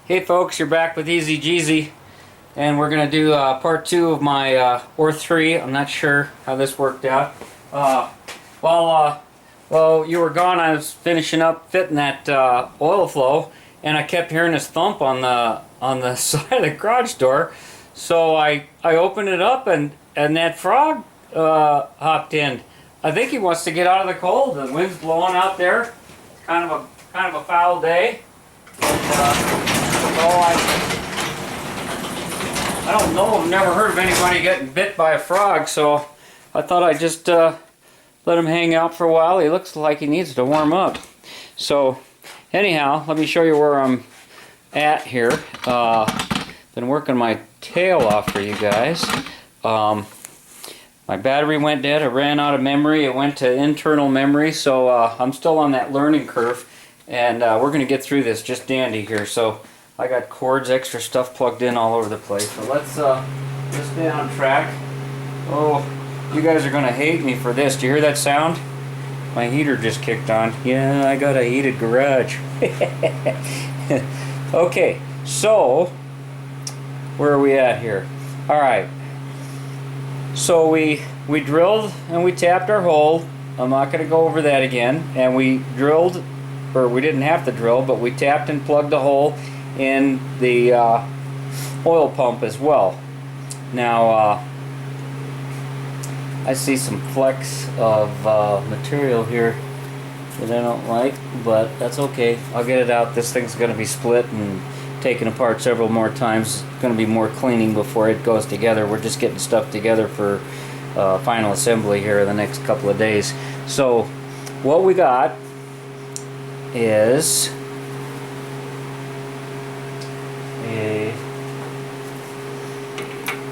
Hey folks, you're back with Easy Jeezy, and we're gonna do part 2 of my or 3. I'm not sure how this worked out. While you were gone, I was finishing up fitting that oil flow, and I kept hearing this thump on the side of the garage door. So I opened it up, and that frog hopped in. I think he wants to get out of the cold. The wind's blowing out there. It's kind of a foul day. And, I don't know, I've never heard of anybody getting bit by a frog, so I thought I'd just let him hang out for a while. He looks like he needs to warm up. So anyhow, let me show you where I'm at here. Been working my tail off for you guys. My battery went dead, it ran out of memory, it went to internal memory, so I'm still on that learning curve, and we're going to get through this just dandy here. So I got cords, extra stuff plugged in all over the place. So let's stay on track. Oh, you guys are gonna hate me for this. Do you hear that sound? My heater just kicked on. Yeah, I got a heated garage. Okay, so where are we at here? All right. So we drilled and we tapped our hole. I'm not gonna go over that again. And we drilled, or we didn't have to drill, but we tapped and plugged the hole in the oil pump as well. Now I see some flecks of material here that I don't like, but that's okay. I'll get it out. This thing's going to be split and taken apart several more times. It's going to be more cleaning before it goes together. We're just getting stuff together for final assembly here in the next couple of days. So what we got is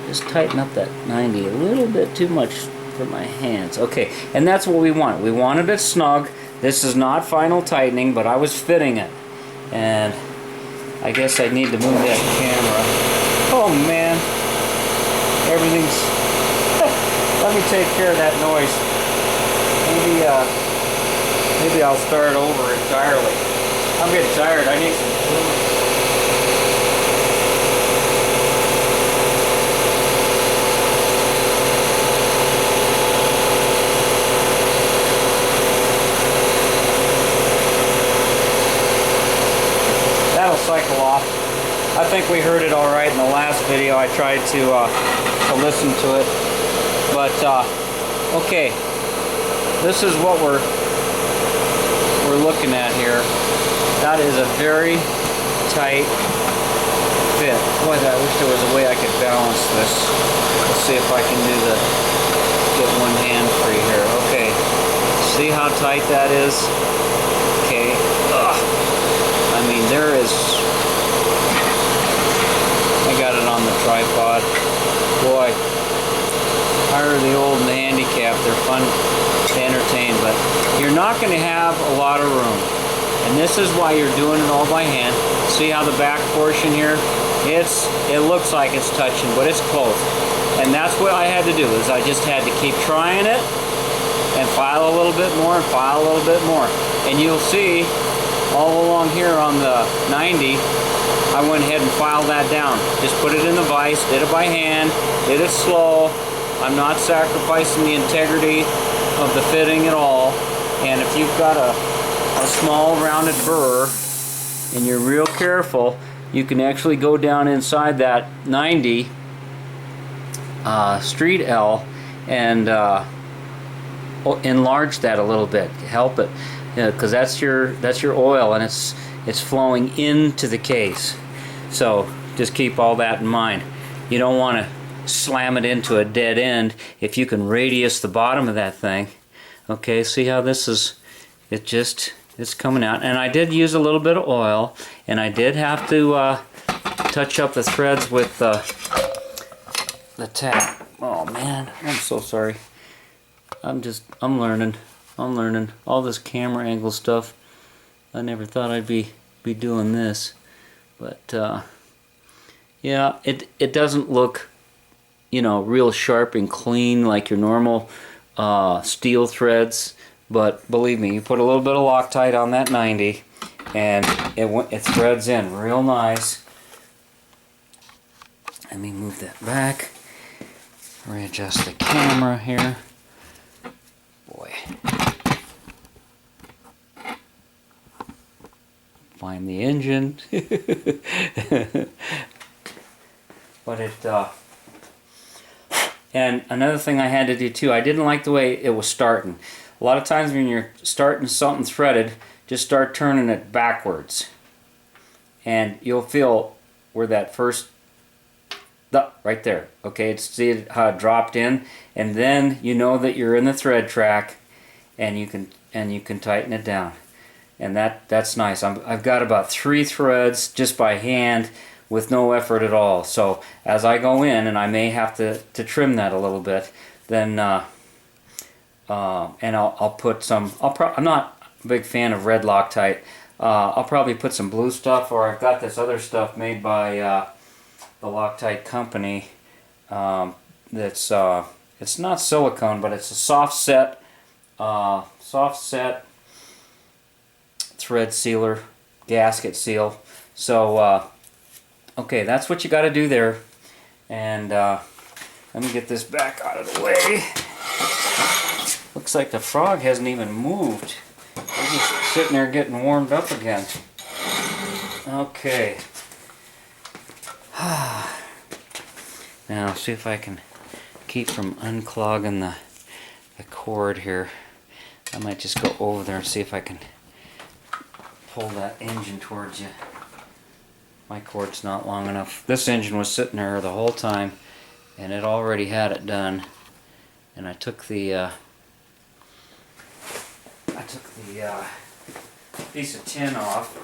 just tighten up that 90 a little bit too much for my hands. Okay, and that's what we want. We wanted it snug. This is not final tightening, but I was fitting it, and I guess I need to move that camera. Oh man, everything's let me take care of that noise. Maybe I'll start over entirely. I'm getting tired. I need some food. That'll cycle off. I think we heard it all right in the last video. I tried to listen to it, but okay. This is what we're looking at here. That is a very tight fit. Boy, I wish there was a way I could balance this. Let's see if I can get one hand free here. Okay. See how tight that is? Okay. Ugh. I mean, there is... I got it on the tripod. Boy, hire the old and the handicapped. They're fun to entertain, but you're not going to have a lot of room. And this is why you're doing it all by hand. See how the back portion here? It looks like it's touching, but it's close. And that's what I had to do, is I just had to keep trying it and file a little bit more and file a little bit more. And you'll see all along here on the 90, I went ahead and filed that down. Just put it in the vise, did it by hand, did it slow. I'm not sacrificing the integrity of the fitting at all. And if you've got a small rounded burr and you're real careful, you can actually go down inside that 90 street L and enlarge that a little bit, help it, because that's your oil, and it's flowing into the case. So just keep all that in mind. You don't want to slam it into a dead end. If you can radius the bottom of that thing. Okay, see how this is, it's coming out. And I did use a little bit of oil, and I did have to touch up the threads with the tap. Oh man, I'm so sorry. I'm learning. All this camera angle stuff. I never thought I'd be doing this. But yeah, it doesn't look, real sharp and clean like your normal steel threads. But believe me, you put a little bit of Loctite on that 90, and it threads in real nice. Let me move that back. Readjust the camera here. Boy. Find the engine. But and another thing I had to do too, I didn't like the way it was starting. A lot of times when you're starting something threaded, just start turning it backwards. And you'll feel where that first, right there, okay, see how it dropped in, and then you know that you're in the thread track, and you can tighten it down, and that's nice. I've got about 3 threads just by hand with no effort at all. So as I go in, and I may have to trim that a little bit, then and I'll put some. I'm not a big fan of red Loctite. I'll probably put some blue stuff, or I've got this other stuff made by the Loctite company. That's it's not silicone, but it's a soft set thread sealer, gasket seal. So okay, that's what you got to do there. And let me get this back out of the way. Looks like the frog hasn't even moved. He's just sitting there getting warmed up again. Okay. Now, see if I can keep from unclogging the cord here. I might just go over there and see if I can pull that engine towards you. My cord's not long enough. This engine was sitting there the whole time, and it already had it done. And I took the piece of tin off.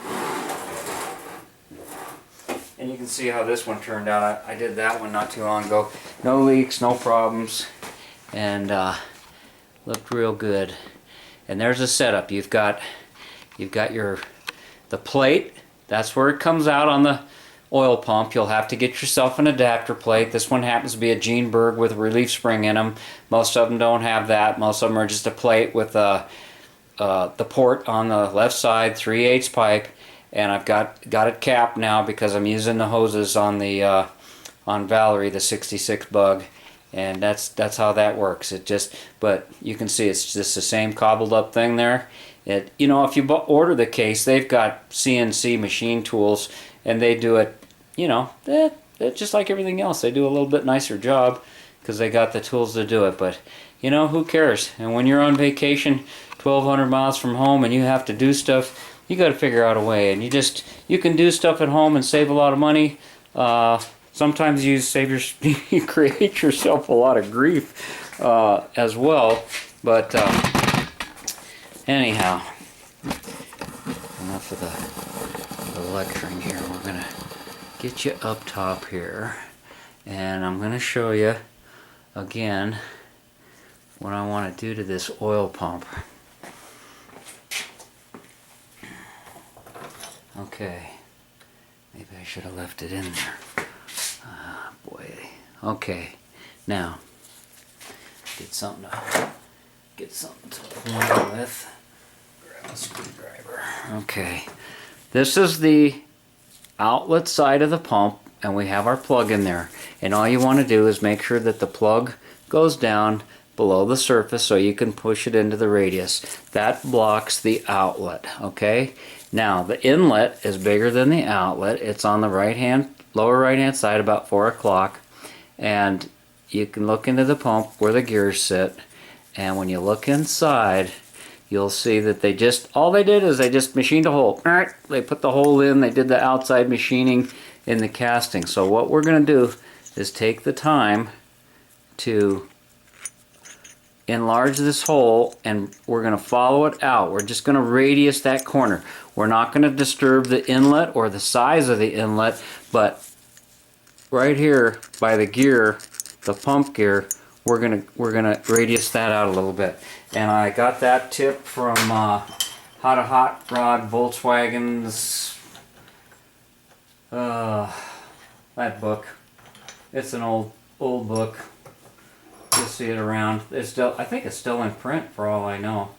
And you can see how this one turned out. I did that one not too long ago. No leaks, no problems, and looked real good. And there's a setup. You've got the plate. That's where it comes out on the oil pump. You'll have to get yourself an adapter plate. This one happens to be a Gene-Berg with a relief spring in them. Most of them don't have that. Most of them are just a plate with the port on the left side, 3/8 pipe. And I've got it capped now because I'm using the hoses on the on Valerie, the 66 bug, and that's how that works. But you can see it's just the same cobbled up thing there. If you order the case, they've got CNC machine tools, and they do it. Just like everything else, they do a little bit nicer job because they got the tools to do it. But who cares? And when you're on vacation, 1,200 miles from home, and you have to do stuff, you got to figure out a way, and you can do stuff at home and save a lot of money. Sometimes you you create yourself a lot of grief as well. But anyhow, enough of the lecturing here. We're gonna get you up top here, and I'm gonna show you again what I want to do to this oil pump. Okay, maybe I should have left it in there. Boy. Okay, now get something to point with. Grab a screwdriver. Okay, this is the outlet side of the pump, and we have our plug in there. And all you want to do is make sure that the plug goes down below the surface so you can push it into the radius. That blocks the outlet. Okay. Now, the inlet is bigger than the outlet. It's on the lower right-hand side, about 4 o'clock. And you can look into the pump where the gears sit. And when you look inside, you'll see that all they did is they just machined a hole. They put the hole in. They did the outside machining in the casting. So what we're going to do is take the time to enlarge this hole, and we're going to follow it out. We're just going to radius that corner. We're not going to disturb the inlet or the size of the inlet, but right here by the gear, the pump gear, we're gonna radius that out a little bit. And I got that tip from How to Hot Rod Volkswagen's that book. It's an old book. You'll see it around. I think it's still in print for all I know.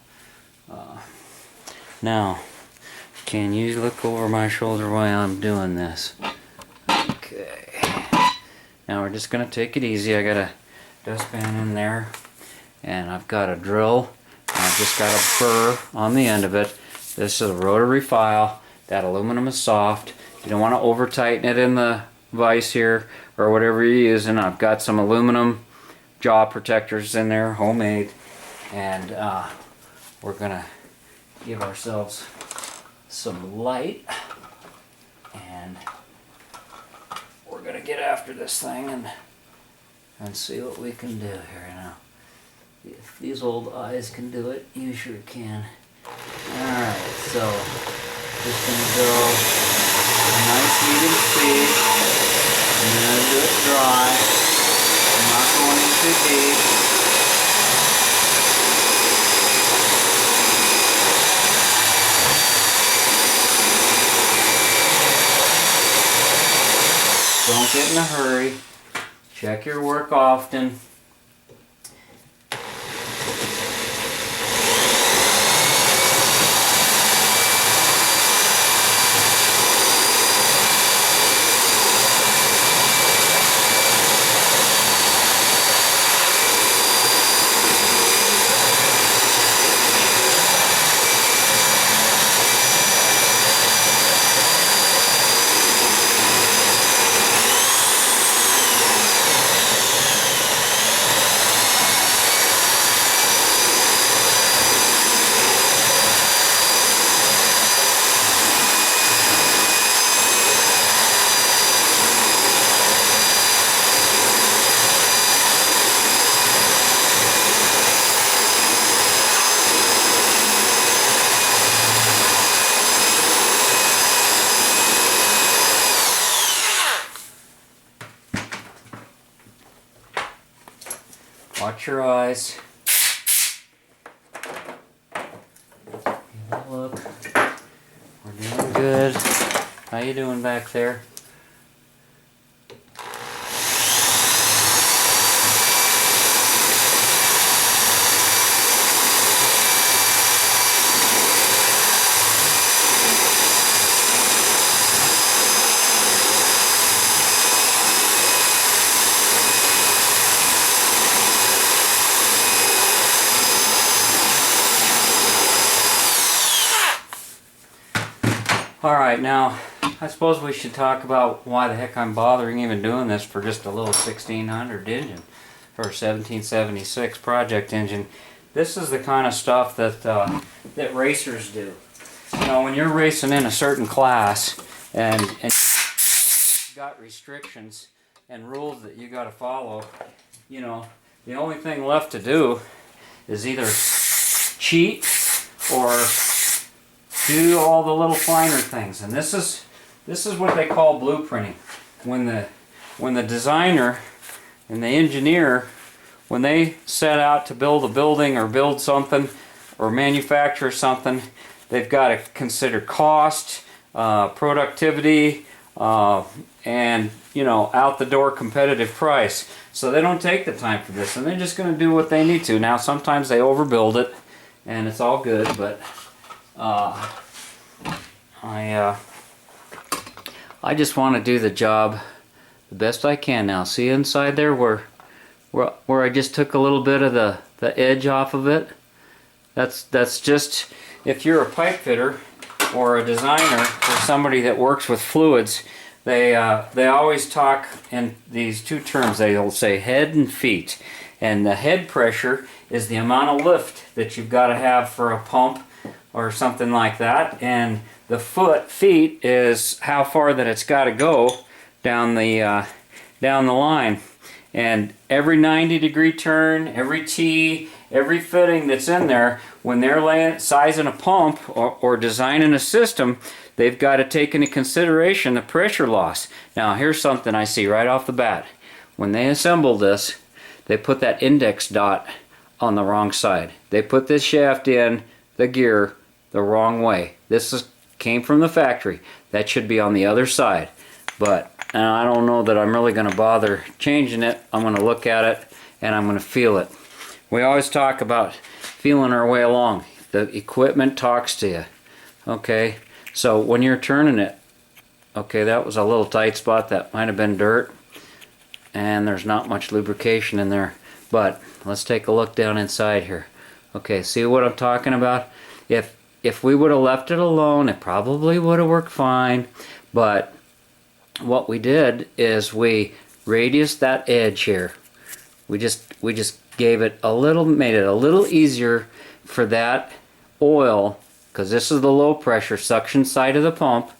Now, can you look over my shoulder while I'm doing this? Okay. Now we're just going to take it easy. I got a dustpan in there, and I've got a drill, and I've just got a burr on the end of it. This is a rotary file. That aluminum is soft. You don't want to over tighten it in the vise here or whatever you're using. I've got some aluminum jaw protectors in there, homemade, and we're going to give ourselves some light, and we're going to get after this thing and see what we can do here now. If these old eyes can do it, you sure can. Alright, so just going to go a nice medium speed. I'm going to do it dry. I'm not going in too deep. Don't get in a hurry. Check your work often. Watch your eyes. Look. We're doing good. How you doing back there? Alright, now I suppose we should talk about why the heck I'm bothering even doing this for just a little 1600 engine, for a 1776 project engine. This is the kind of stuff that that racers do. You know, when you're racing in a certain class and you've got restrictions and rules that you got to follow, you know, the only thing left to do is either cheat or do all the little finer things. And this is what they call blueprinting. When the designer and the engineer, when they set out to build a building or build something or manufacture something, they've got to consider cost, productivity, and, you know, out the door competitive price. So they don't take the time for this, and they're just going to do what they need to. Now sometimes they overbuild it and it's all good, but I just want to do the job the best I can now. See inside there where I just took a little bit of the edge off of it? That's just, if you're a pipe fitter or a designer or somebody that works with fluids, they always talk in these two terms. They'll say head and feet. And the head pressure is the amount of lift that you've got to have for a pump or something like that, and the feet is how far that it's got to go down the line. And every 90-degree turn, every T, every fitting that's in there, when they're sizing a pump or designing a system, they've got to take into consideration the pressure loss. Now here's something I see right off the bat. When they assemble this, they put that index dot on the wrong side. They put this shaft in the gear the wrong way. This came from the factory. That should be on the other side. But I don't know that I'm really going to bother changing it. I'm going to look at it and I'm going to feel it. We always talk about feeling our way along. The equipment talks to you. Okay, so when you're turning it, okay, that was a little tight spot. That might have been dirt. and there's not much lubrication in there. But let's take a look down inside here. Okay, see what I'm talking about? If we would have left it alone, it probably would have worked fine. But what we did is we radiused that edge here. We just gave it a little, made it a little easier for that oil, because this is the low pressure suction side of the pump,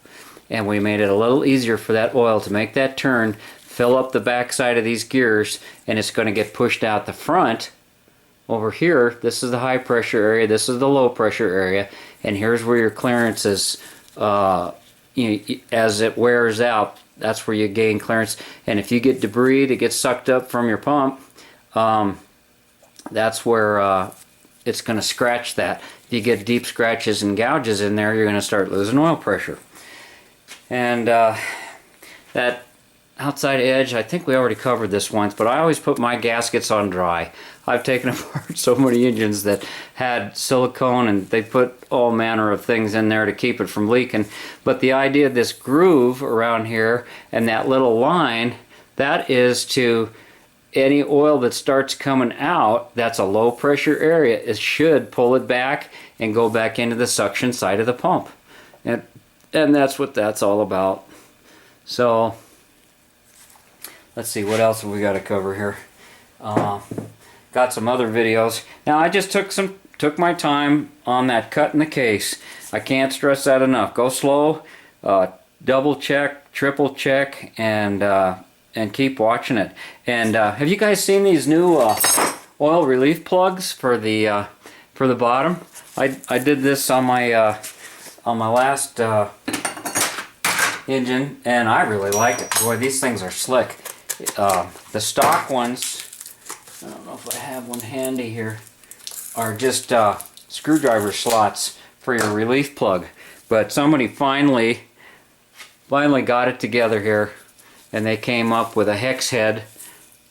and we made it a little easier for that oil to make that turn, fill up the back side of these gears, and it's going to get pushed out the front. Over here, this is the high pressure area, this is the low pressure area, and here's where your clearance is, as it wears out, that's where you gain clearance. And if you get debris that gets sucked up from your pump, that's where it's going to scratch that. If you get deep scratches and gouges in there, you're going to start losing oil pressure. And that outside edge, I think we already covered this once, but I always put my gaskets on dry. I've taken apart so many engines that had silicone, and they put all manner of things in there to keep it from leaking. But the idea of this groove around here and that little line, that is to any oil that starts coming out, that's a low pressure area, it should pull it back and go back into the suction side of the pump. And that's what that's all about. So let's see, what else have we got to cover here? Got some other videos. Now I just took my time on that cut in the case. I can't stress that enough. Go slow, double check, triple check, and keep watching it. And have you guys seen these new oil relief plugs for the bottom? I did this on my last engine, and I really like it. Boy, these things are slick. The stock ones, I don't know if I have one handy here, are just screwdriver slots for your relief plug. But somebody finally got it together here, and they came up with a hex head.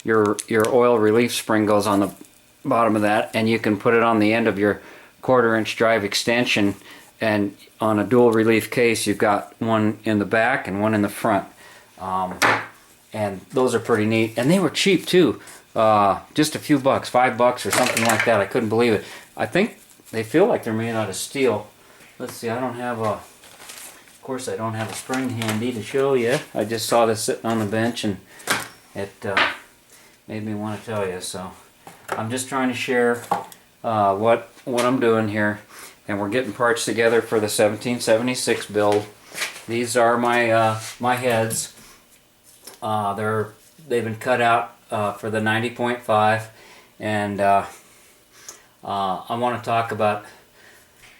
Your oil relief spring goes on the bottom of that, and you can put it on the end of your 1/4-inch drive extension, and on a dual relief case you've got one in the back and one in the front. And those are pretty neat, and they were cheap too. Just a few bucks, $5 or something like that. I couldn't believe it. I think they feel like they're made out of steel. Let's see, I don't have a, of course I don't have a spring handy to show you. I just saw this sitting on the bench, and it made me want to tell you. So I'm just trying to share what I'm doing here, and we're getting parts together for the 1776 build. These are my my heads. They've been cut out for the 90.5, and I want to talk about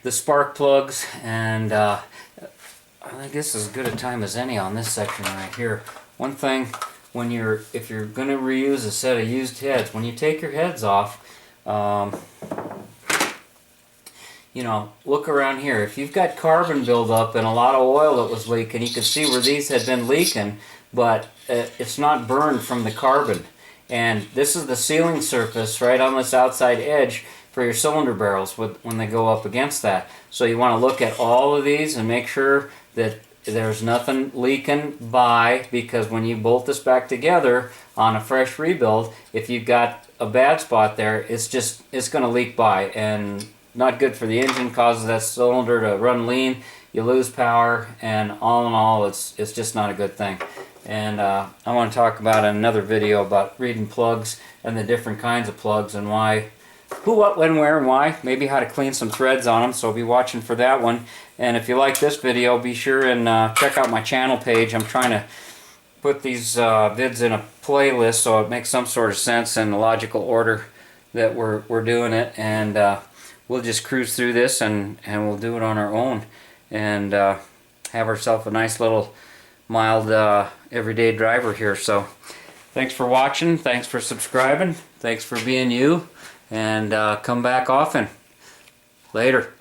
the spark plugs, and I think this is as good a time as any on this section right here. One thing, if you're going to reuse a set of used heads, when you take your heads off, you know, look around here. If you've got carbon buildup and a lot of oil that was leaking, you can see where these had been leaking, but it's not burned from the carbon. And this is the sealing surface right on this outside edge for your cylinder barrels when they go up against that. So you want to look at all of these and make sure that there's nothing leaking by, because when you bolt this back together on a fresh rebuild, if you've got a bad spot there, it's going to leak by, and not good for the engine, causes that cylinder to run lean, you lose power, and all in all, it's just not a good thing. And I want to talk about in another video about reading plugs and the different kinds of plugs, and why, who, what, when, where, and why. Maybe how to clean some threads on them, so be watching for that one. And if you like this video, be sure and check out my channel page. I'm trying to put these vids in a playlist so it makes some sort of sense in the logical order that we're doing it. And we'll just cruise through this, and we'll do it on our own, and have ourselves a nice little mild everyday driver here. So thanks for watching, thanks for subscribing, thanks for being you, and come back often. Later.